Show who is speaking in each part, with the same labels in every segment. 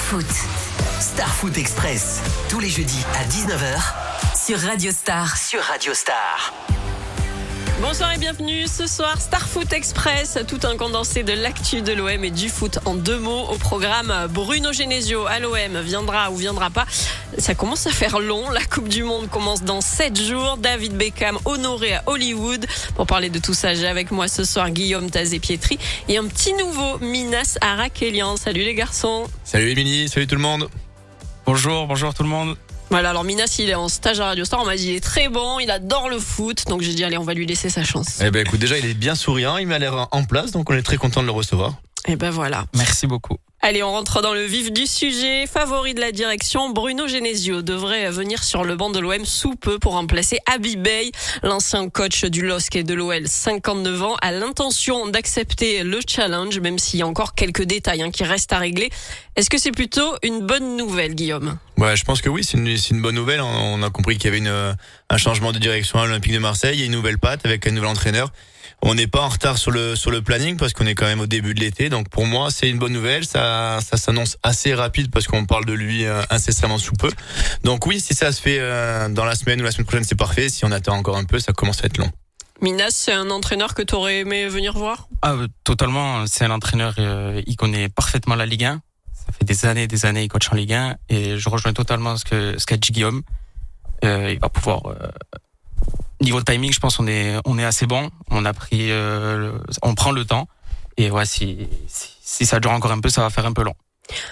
Speaker 1: Foot. Star Foot Express. Tous les jeudis à 19h. Sur Radio Star.
Speaker 2: Bonsoir et bienvenue. Ce soir, Star Foot Express, tout un condensé de l'actu de l'OM et du foot en 2 mots. Au programme, Bruno Genesio à l'OM viendra ou viendra pas. Ça commence à faire long. La Coupe du Monde commence dans 7 jours. David Beckham honoré à Hollywood. Pour parler de tout ça, j'ai avec moi ce soir Guillaume Tazé-Pietri et un petit nouveau, Minas Arakelian. Salut les garçons.
Speaker 3: Salut Émilie, salut tout le monde.
Speaker 4: Bonjour tout le monde.
Speaker 2: Voilà, alors Minas, il est en stage à Radio Star. On m'a dit il est très bon, il adore le foot. Donc j'ai dit allez, on va lui laisser sa chance.
Speaker 3: Eh ben écoute, déjà il est bien souriant, il m'a l'air en place, donc on est très content de le recevoir.
Speaker 2: Et ben voilà.
Speaker 4: Merci beaucoup.
Speaker 2: Allez, on rentre dans le vif du sujet. Favori de la direction, Bruno Genesio devrait venir sur le banc de l'OM sous peu pour remplacer Habib Beye. L'ancien coach du LOSC et de l'OL, 59 ans, a l'intention d'accepter le challenge, même s'il y a encore quelques détails qui restent à régler. Est-ce que c'est plutôt une bonne nouvelle, Guillaume ?
Speaker 3: Ouais, je pense que oui, c'est une bonne nouvelle. On a compris qu'il y avait un changement de direction à l'Olympique de Marseille, il y a une nouvelle patte avec un nouvel entraîneur. On n'est pas en retard sur le planning parce qu'on est quand même au début de l'été. Donc pour moi, c'est une bonne nouvelle. Ça s'annonce assez rapide parce qu'on parle de lui incessamment sous peu. Donc oui, si ça se fait dans la semaine ou la semaine prochaine, c'est parfait. Si on attend encore un peu, ça commence à être long.
Speaker 2: Minas, c'est un entraîneur que tu aurais aimé venir voir ?
Speaker 4: Totalement. C'est un entraîneur, il connaît parfaitement la Ligue 1. Ça fait des années, il coach en Ligue 1. Et je rejoins totalement ce qu'a dit Guillaume. Il va pouvoir... Niveau timing, je pense on est assez bon. On a pris, on prend le temps. Et ouais, si ça dure encore un peu, ça va faire un peu long.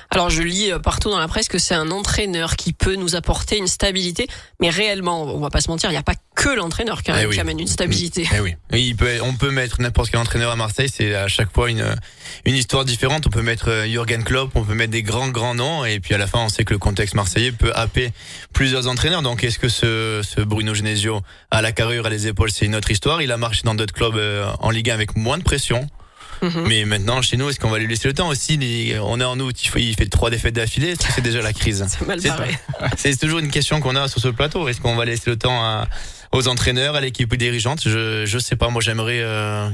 Speaker 2: Alors je lis partout dans la presse que c'est un entraîneur qui peut nous apporter une stabilité, mais réellement, on va pas se mentir, il n'y a pas que l'entraîneur qui amène une stabilité.
Speaker 3: Oui. On peut mettre n'importe quel entraîneur à Marseille, c'est à chaque fois une histoire différente. On peut mettre Jürgen Klopp, on peut mettre des grands noms, et puis à la fin on sait que le contexte marseillais peut happer plusieurs entraîneurs. Donc est-ce que ce Bruno Genesio a la carrure, a les épaules, c'est une autre histoire. Il a marché dans d'autres clubs en Ligue 1 avec moins de pression. Mais maintenant, chez nous, est-ce qu'on va lui laisser le temps aussi? On est en août, il fait 3 défaites d'affilée. Est-ce que c'est déjà la crise?
Speaker 2: C'est mal barré.
Speaker 3: C'est toujours une question qu'on a sur ce plateau. Est-ce qu'on va laisser le temps aux entraîneurs, à l'équipe dirigeante? Je sais pas. Moi, j'aimerais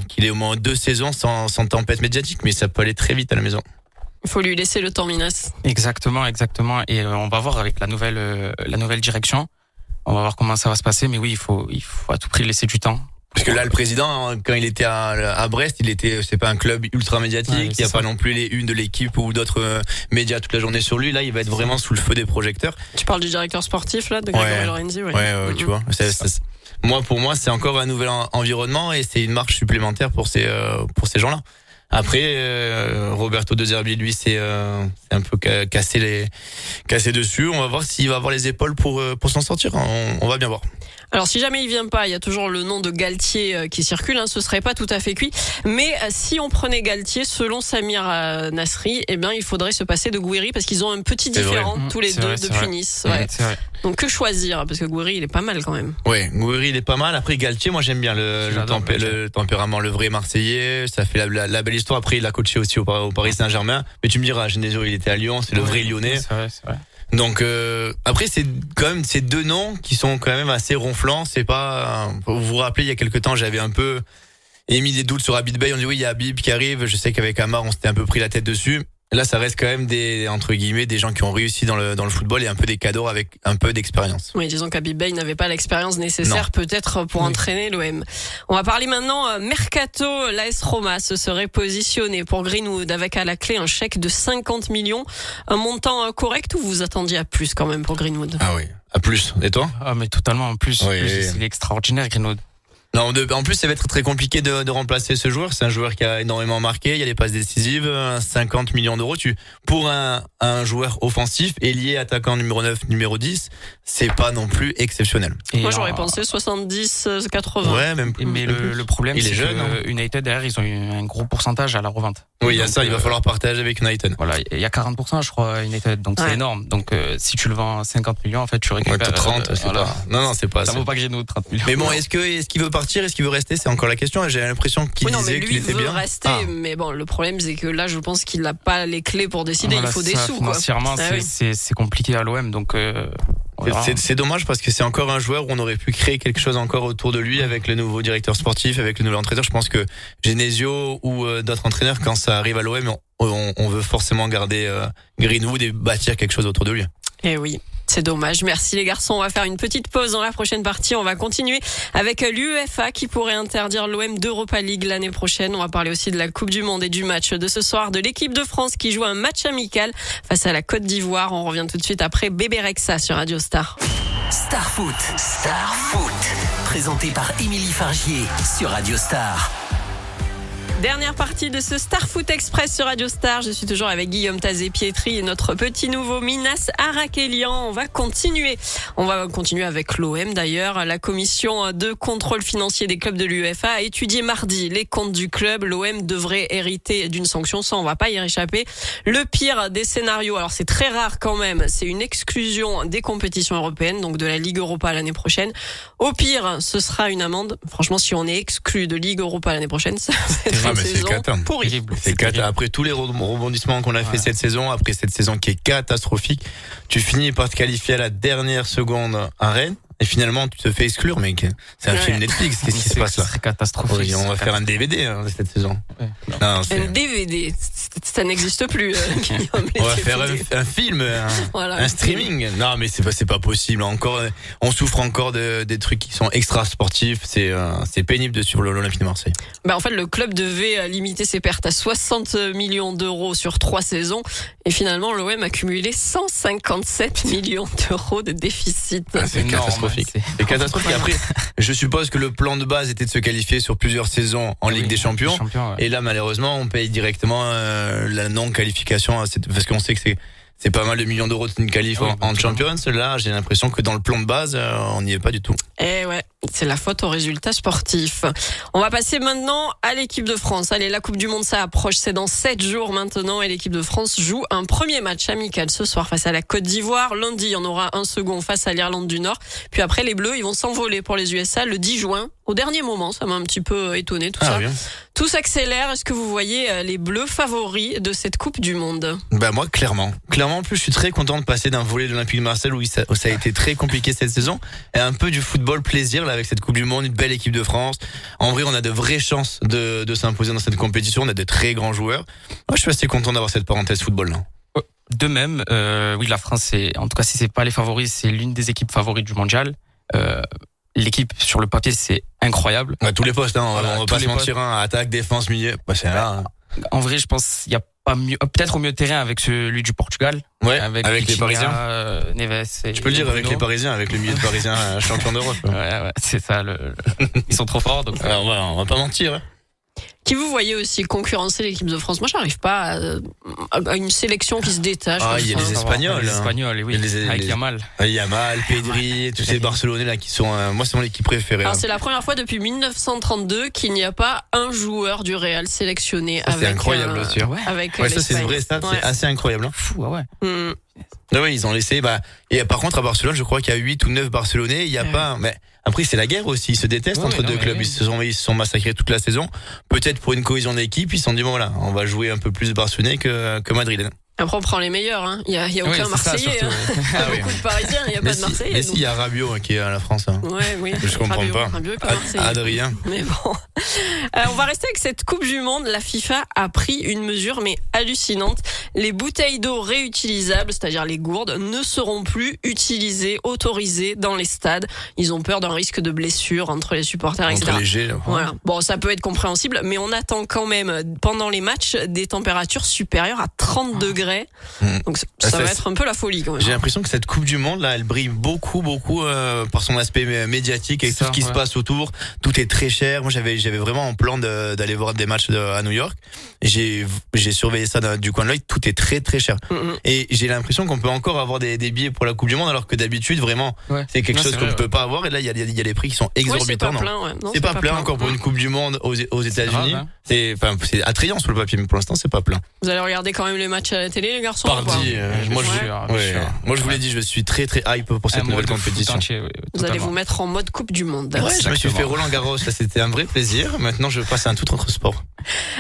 Speaker 3: qu'il ait au moins 2 saisons sans tempête médiatique, mais ça peut aller très vite à la maison.
Speaker 2: Il faut lui laisser le temps, Minas.
Speaker 4: Exactement. Et on va voir avec la nouvelle direction. On va voir comment ça va se passer. Mais oui, il faut à tout prix laisser du temps.
Speaker 3: Parce que là, le président, quand il était à Brest, c'est pas un club ultra médiatique. Il n'y a pas non plus les unes de l'équipe ou d'autres médias toute la journée sur lui. Là, il va être vraiment sous le feu des projecteurs.
Speaker 2: Tu parles du directeur sportif, là, de Grégory Lorenzi,
Speaker 3: Ouais, tu vois. Pour moi, c'est encore un nouvel environnement et c'est une marche supplémentaire pour ces gens-là. Après, Roberto De Zerbi, lui, c'est un peu cassé dessus. On va voir s'il va avoir les épaules pour s'en sortir. On va bien voir.
Speaker 2: Alors si jamais il vient pas, il y a toujours le nom de Galtier qui circule, ce serait pas tout à fait cuit. Mais si on prenait Galtier, selon Samir Nasri, il faudrait se passer de Gouiri parce qu'ils ont un petit différent tous les deux depuis Nice. Ouais. Donc que choisir? Parce que Gouiri, il est pas mal quand même.
Speaker 3: Ouais, Gouiri, il est pas mal. Après Galtier, moi j'aime bien le tempérament, le vrai Marseillais. Ça fait la belle histoire. Après, il a coaché aussi au Paris Saint-Germain. Mais tu me diras, Genesio, il était à Lyon, c'est le vrai Lyonnais.
Speaker 4: C'est vrai.
Speaker 3: Donc après c'est quand même ces 2 noms qui sont quand même assez ronflants. C'est pas, vous vous rappelez, il y a quelques temps j'avais un peu émis des doutes sur Habib Beye. On dit oui, il y a Habib qui arrive. Je sais qu'avec Amar on s'était un peu pris la tête dessus. Là ça reste quand même entre guillemets des gens qui ont réussi dans le football et un peu des cadors avec un peu d'expérience.
Speaker 2: Oui, disons qu'Habib Beye n'avait pas l'expérience nécessaire peut-être pour entraîner l'OM. On va parler maintenant mercato. L'AS Roma se serait positionné pour Greenwood avec à la clé un chèque de 50 millions. Un montant correct ou vous attendiez à plus quand même pour Greenwood?
Speaker 3: Ah oui, à plus. Et toi?
Speaker 4: Ah mais totalement en plus.
Speaker 3: Oui.
Speaker 4: C'est extraordinaire Greenwood.
Speaker 3: Non, en plus, ça va être très compliqué de remplacer ce joueur. C'est un joueur qui a énormément marqué. Il y a des passes décisives, 50 millions d'euros. Pour un joueur offensif, ailier, attaquant numéro 9, numéro 10, c'est pas non plus exceptionnel.
Speaker 2: Moi, j'aurais pensé 70, 80.
Speaker 3: Ouais, même plus.
Speaker 4: Mais le problème,
Speaker 3: il
Speaker 4: c'est
Speaker 3: est jeune,
Speaker 4: que United, derrière, ils ont eu un gros pourcentage à la revente.
Speaker 3: Oui, il y a ça, il va falloir partager avec United.
Speaker 4: Voilà, il y a 40%, je crois, United. Donc, c'est énorme. Donc, si tu le vends 50 millions, en fait, tu récupères.
Speaker 3: 30, c'est pas. Non, c'est pas.
Speaker 4: Ça vaut pas Greenwood, 30 millions.
Speaker 3: Mais bon, est-ce qu'il veut partir? Est-ce qu'il veut rester? C'est encore la question. J'ai l'impression qu'il disait qu'il était bien.
Speaker 2: Il veut rester, mais bon, le problème, c'est que là, je pense qu'il n'a pas les clés pour décider. Il faut des sous,
Speaker 4: financièrement,
Speaker 2: quoi.
Speaker 4: c'est compliqué à l'OM. Donc, On verra.
Speaker 3: C'est dommage parce que c'est encore un joueur où on aurait pu créer quelque chose encore autour de lui avec le nouveau directeur sportif, avec le nouvel entraîneur. Je pense que Genesio ou d'autres entraîneurs, quand ça arrive à l'OM, on veut forcément garder Greenwood et bâtir quelque chose autour de lui.
Speaker 2: Eh oui. C'est dommage. Merci les garçons. On va faire une petite pause dans la prochaine partie. On va continuer avec l'UEFA qui pourrait interdire l'OM d'Europa League l'année prochaine. On va parler aussi de la Coupe du Monde et du match de ce soir de l'équipe de France qui joue un match amical face à la Côte d'Ivoire. On revient tout de suite après Bébé Rexa sur Radio Star.
Speaker 1: Star Foot. Présenté par Émilie Fargier sur Radio Star.
Speaker 2: Dernière partie de ce Star Foot Express sur Radio Star. Je suis toujours avec Guillaume Tazé-Pietri et notre petit nouveau Minas Arakelian. On va continuer avec l'OM d'ailleurs. La commission de contrôle financier des clubs de l'UEFA a étudié mardi les comptes du club. L'OM devrait hériter d'une sanction. Ça, on va pas y réchapper. Le pire des scénarios, alors c'est très rare quand même, c'est une exclusion des compétitions européennes, donc de la Ligue Europa l'année prochaine. Au pire, ce sera une amende. Franchement, si on est exclu de Ligue Europa l'année prochaine, ça va être
Speaker 3: mais c'est cata.
Speaker 2: Pourri.
Speaker 3: C'est cata. Après tous les rebondissements qu'on a fait cette saison, après cette saison qui est catastrophique, tu finis par te qualifier à la dernière seconde à Rennes. Et finalement, tu te fais exclure, mec. C'est un film Netflix. Qu'est-ce qui se passe là?
Speaker 4: C'est catastrophique.
Speaker 3: Oui, on va faire un DVD cette saison.
Speaker 4: Ouais.
Speaker 3: Non,
Speaker 2: un DVD, ça n'existe plus.
Speaker 3: On va faire un film, un streaming. Non, mais c'est pas possible. Encore, on souffre encore des trucs qui sont extra sportifs. C'est pénible de suivre l'Olympique de Marseille.
Speaker 2: En fait, le club devait limiter ses pertes à 60 millions d'euros sur 3 saisons. Et finalement, l'OM a cumulé 157 millions d'euros de déficit.
Speaker 3: C'est catastrophique. C'est catastrophique. Après, je suppose que le plan de base était de se qualifier sur plusieurs saisons en Ligue des Champions. Et là, malheureusement, on paye directement la non-qualification parce qu'on sait que c'est pas mal de millions d'euros d'une qualif en Champions. Là, j'ai l'impression que dans le plan de base, on n'y est pas du tout.
Speaker 2: Eh ouais, c'est la faute aux résultats sportifs. On va passer maintenant à l'équipe de France. Allez, la Coupe du Monde, ça approche. C'est dans 7 jours maintenant et l'équipe de France joue un premier match amical ce soir face à la Côte d'Ivoire. Lundi, il y en aura un second face à l'Irlande du Nord. Puis après, les Bleus, ils vont s'envoler pour les USA le 10 juin. Au dernier moment, ça m'a un petit peu étonné tout ça.
Speaker 3: Oui.
Speaker 2: Tout s'accélère. Est-ce que vous voyez les Bleus favoris de cette Coupe du Monde?
Speaker 3: Moi, clairement. En plus, je suis très content de passer d'un volley de l'Olympique de Marseille où ça a été très compliqué cette saison et un peu du football plaisir là avec cette Coupe du Monde, une belle équipe de France. En vrai, on a de vraies chances de s'imposer dans cette compétition. On a de très grands joueurs. Moi, je suis assez content d'avoir cette parenthèse football là.
Speaker 4: De même, oui, la France, en tout cas, si c'est pas les favoris, c'est l'une des équipes favorites du mondial. L'équipe sur le papier, c'est incroyable.
Speaker 3: À tous les postes, on va pas se mentir,
Speaker 4: postes.
Speaker 3: Attaque, défense, milieu. C'est là.
Speaker 4: En vrai, je pense qu'il y a pas mieux, peut-être au milieu de terrain avec celui du Portugal.
Speaker 3: Ouais, avec les Parisiens.
Speaker 4: Neves et
Speaker 3: tu peux le dire avec les Parisiens, avec le milieu de Parisien champion d'Europe.
Speaker 4: Ouais, c'est ça. Ils sont trop forts. Donc.
Speaker 3: Alors, on va pas mentir. Hein.
Speaker 2: Qui vous voyez aussi concurrencer l'équipe de France? Moi, j'arrive pas à une sélection qui se détache.
Speaker 3: Il y a les Espagnols.
Speaker 4: Les Espagnols, oui. Avec Yamal.
Speaker 3: Yamal, Pedri, tous ces Barcelonais là qui sont, moi, c'est mon équipe préférée.
Speaker 2: Alors, c'est la première fois depuis 1932 qu'il n'y a pas un joueur du Real sélectionné avec.
Speaker 3: C'est incroyable aussi.
Speaker 2: Avec
Speaker 3: ça, c'est une vraie stat. C'est assez incroyable. Hein.
Speaker 4: Fou, ouais.
Speaker 3: Oui, ils ont laissé. Et par contre, à Barcelone, je crois qu'il y a 8 ou 9 Barcelonais. Il y a pas. Mais après, c'est la guerre aussi. Ils se détestent entre deux clubs. Ils se sont massacrés toute la saison. Peut-être pour une cohésion d'équipe, ils se sont dit bon voilà, on va jouer un peu plus Barcelonais que Madrid.
Speaker 2: Après, on prend les meilleurs. Hein. Il y a aucun Marseillais.
Speaker 4: Ça, surtout,
Speaker 2: beaucoup de Parisiens. Il y a pas de Marseillais.
Speaker 3: Mais si, il y a Rabiot qui est à la France. Hein.
Speaker 2: Oui.
Speaker 3: Je comprends pas.
Speaker 2: Rabiot est pas Marseillais.
Speaker 3: Adrien.
Speaker 2: Mais bon. On va rester avec cette Coupe du Monde. La FIFA a pris une mesure mais hallucinante. Les bouteilles d'eau réutilisables, c'est-à-dire les gourdes, ne seront plus autorisées dans les stades. Ils ont peur d'un risque de blessure entre les supporters, etc.
Speaker 3: Entre les jets, là.
Speaker 2: Voilà. Bon, ça peut être compréhensible, mais on attend quand même pendant les matchs des températures supérieures à 30 degrés. Donc ça va être un peu la folie quand même.
Speaker 3: J'ai l'impression que cette Coupe du Monde là, elle brille beaucoup par son aspect médiatique et tout ce qui se passe autour. Tout est très cher. Moi j'avais vraiment en plan d'aller voir des matchs à New York. J'ai surveillé ça du coin de l'œil. Tout est très très cher. Et j'ai l'impression qu'on peut encore avoir des billets pour la Coupe du Monde alors que d'habitude vraiment c'est quelque chose qu'on ne peut pas avoir. Et là il y a des prix qui sont exorbitants.
Speaker 2: C'est pas plein
Speaker 3: encore pour une Coupe du Monde aux États-Unis. C'est attrayant sur le papier, mais pour l'instant c'est pas plein.
Speaker 2: Vous allez regarder quand même les matchs à la télé, les garçons?
Speaker 3: Pardi, moi je vous l'ai dit, je suis très très hype pour cette nouvelle compétition.
Speaker 2: Vous allez vous mettre en mode Coupe du Monde.
Speaker 3: Je me suis fait Roland Garros, ça c'était un vrai plaisir. Maintenant je passe à un tout autre sport.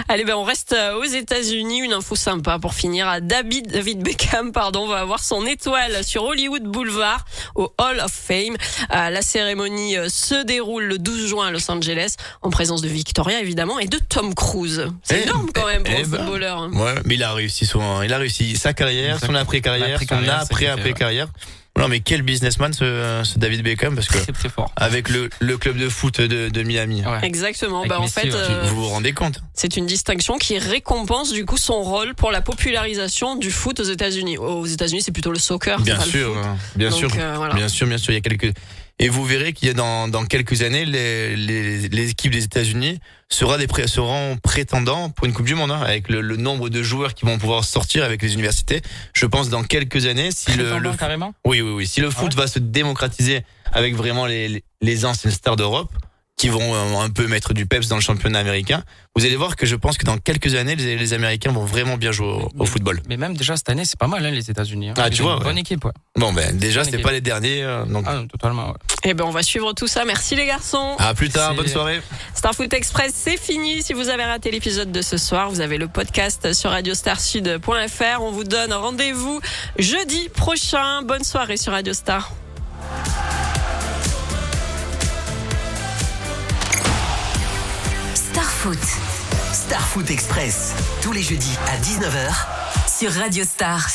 Speaker 2: Allez, on reste aux États-Unis. Une info sympa pour finir. David Beckham, va avoir son étoile sur Hollywood Boulevard au Hall of Fame. La cérémonie se déroule le 12 juin à Los Angeles en présence de Victoria évidemment et de Tom Cruise. C'est énorme quand même pour un footballeur. Hein.
Speaker 3: Ouais, mais il a réussi sa carrière, son après-carrière, son après-carrière. Non, mais quel businessman ce David Beckham, parce que
Speaker 4: très fort.
Speaker 3: avec le club de foot de Miami.
Speaker 4: Ouais.
Speaker 2: Exactement.
Speaker 4: Avec
Speaker 2: en
Speaker 4: Messi,
Speaker 2: fait,
Speaker 3: vous vous rendez compte?
Speaker 2: c'est une distinction qui récompense du coup son rôle pour la popularisation du foot aux États-Unis. Aux États-Unis, c'est plutôt le soccer.
Speaker 3: Bien
Speaker 2: c'est pas
Speaker 3: sûr,
Speaker 2: le foot.
Speaker 3: bien
Speaker 2: Donc,
Speaker 3: sûr,
Speaker 2: voilà.
Speaker 3: bien sûr. Il y a quelques. Et vous verrez qu'il y a dans quelques années, les équipes des États-Unis seront prétendants pour une Coupe du Monde, hein, avec le nombre de joueurs qui vont pouvoir sortir avec les universités. Je pense dans quelques années, si
Speaker 4: carrément.
Speaker 3: Oui, si le foot va se démocratiser avec vraiment les anciennes stars d'Europe qui vont un peu mettre du peps dans le championnat américain, vous allez voir que je pense que dans quelques années, les Américains vont vraiment bien jouer au football.
Speaker 4: Mais même déjà cette année, c'est pas mal les États-Unis. Hein.
Speaker 3: Ah, tu vois,
Speaker 4: bonne équipe, ouais.
Speaker 3: Bon, déjà,
Speaker 4: Bonne
Speaker 3: c'est
Speaker 4: équipe.
Speaker 3: pas les derniers. Donc...
Speaker 4: Ah, totalement, ouais.
Speaker 2: Et on va suivre tout ça. Merci les garçons.
Speaker 3: À plus tard,
Speaker 4: C'est-
Speaker 3: bonne soirée.
Speaker 2: Starfoot Express, c'est fini. Si vous avez raté l'épisode de ce soir, vous avez le podcast sur radiostarsud.fr. On vous donne rendez-vous jeudi prochain. Bonne soirée sur Radio Star.
Speaker 1: Starfoot Express, tous les jeudis à 19h sur Radio Star.